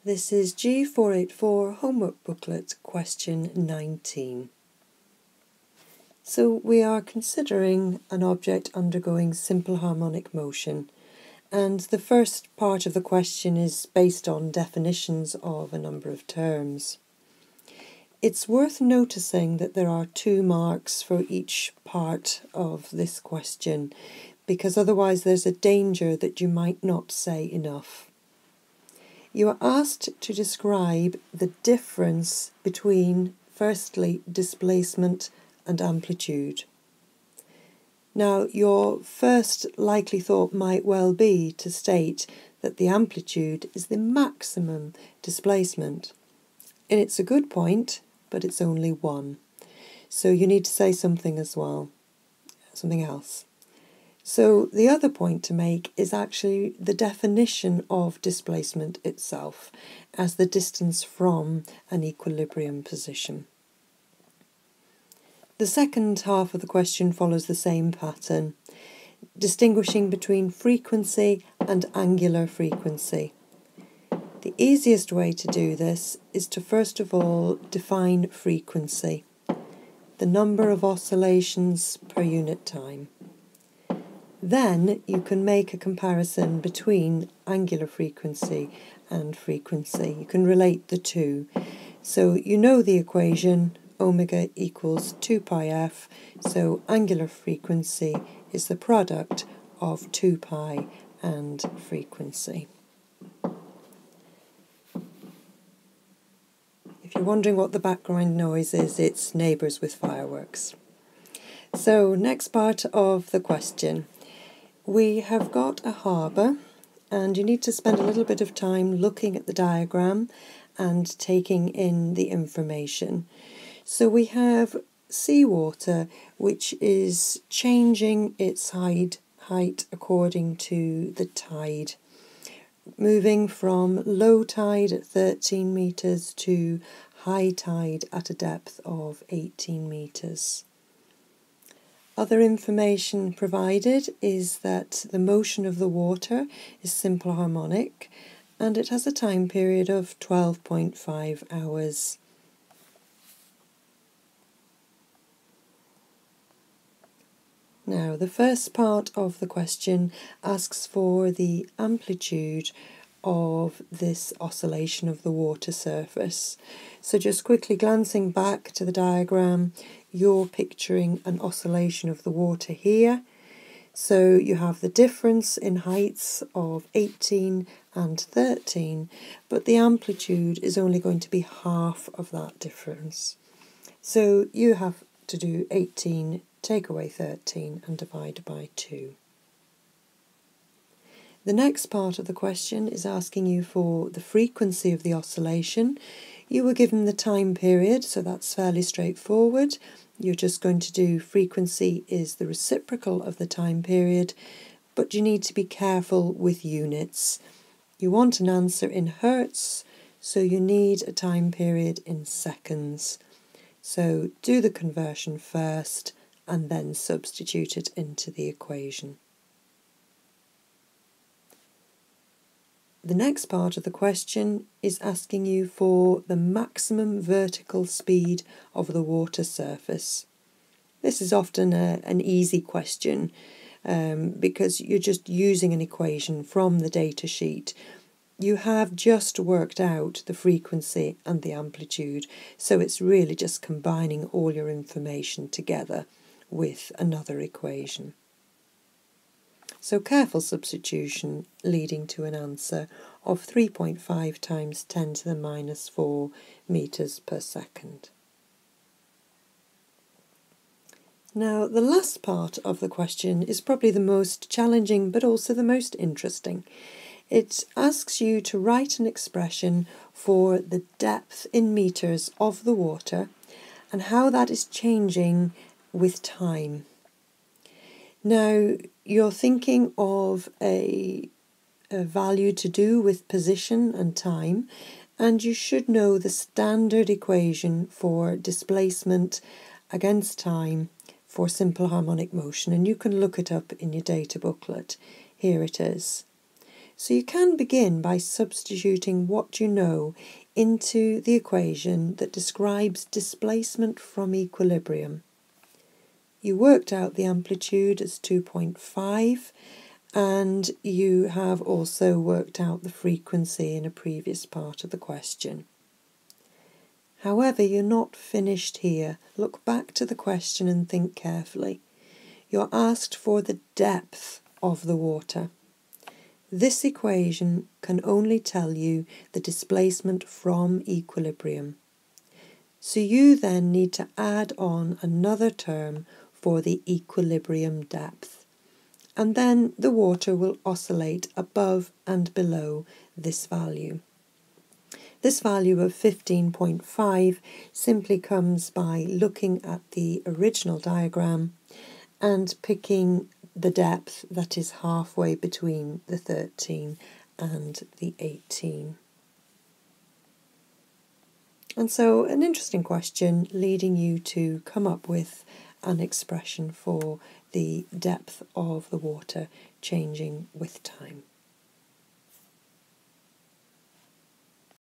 This is G484 Homework Booklet, question 19. So we are considering an object undergoing simple harmonic motion, and the first part of the question is based on definitions of a number of terms. It's worth noticing that there are 2 marks for each part of this question, because otherwise there's a danger that you might not say enough. You are asked to describe the difference between, firstly, displacement and amplitude. Now, your first likely thought might well be to state that the amplitude is the maximum displacement. And it's a good point, but it's only one. So you need to say something as well, something else. So the other point to make is actually the definition of displacement itself as the distance from an equilibrium position. The second half of the question follows the same pattern, distinguishing between frequency and angular frequency. The easiest way to do this is to first of all define frequency, the number of oscillations per unit time. Then you can make a comparison between angular frequency and frequency. You can relate the two. So you know the equation, omega equals 2 pi f, so angular frequency is the product of 2 pi and frequency. If you're wondering what the background noise is, it's neighbours with fireworks. So next part of the question. We have got a harbour, and you need to spend a little bit of time looking at the diagram and taking in the information. So we have seawater, which is changing its height according to the tide, moving from low tide at 13 metres to high tide at a depth of 18 metres. Other information provided is that the motion of the water is simple harmonic and it has a time period of 12.5 hours. Now, the first part of the question asks for the amplitude of this oscillation of the water surface. So just quickly glancing back to the diagram, you're picturing an oscillation of the water here. So you have the difference in heights of 18 and 13, but the amplitude is only going to be half of that difference. So you have to do 18, take away 13 and divide by 2. The next part of the question is asking you for the frequency of the oscillation. You were given the time period, so that's fairly straightforward. You're just going to do frequency is the reciprocal of the time period, but you need to be careful with units. You want an answer in hertz, so you need a time period in seconds. So do the conversion first and then substitute it into the equation. The next part of the question is asking you for the maximum vertical speed of the water surface. This is often an easy question because you're just using an equation from the data sheet. You have just worked out the frequency and the amplitude, so it's really just combining all your information together with another equation. So careful substitution leading to an answer of 3.5 times 10 to the minus 4 metres per second. Now, the last part of the question is probably the most challenging but also the most interesting. It asks you to write an expression for the depth in metres of the water and how that is changing with time. Now, you're thinking of a value to do with position and time, and you should know the standard equation for displacement against time for simple harmonic motion, and you can look it up in your data booklet. Here it is. So you can begin by substituting what you know into the equation that describes displacement from equilibrium. You worked out the amplitude as 2.5, and you have also worked out the frequency in a previous part of the question. However, you're not finished here. Look back to the question and think carefully. You're asked for the depth of the water. This equation can only tell you the displacement from equilibrium. So you then need to add on another term for the equilibrium depth. And then the water will oscillate above and below this value. This value of 15.5 simply comes by looking at the original diagram and picking the depth that is halfway between the 13 and the 18. And so an interesting question leading you to come up with an expression for the depth of the water changing with time.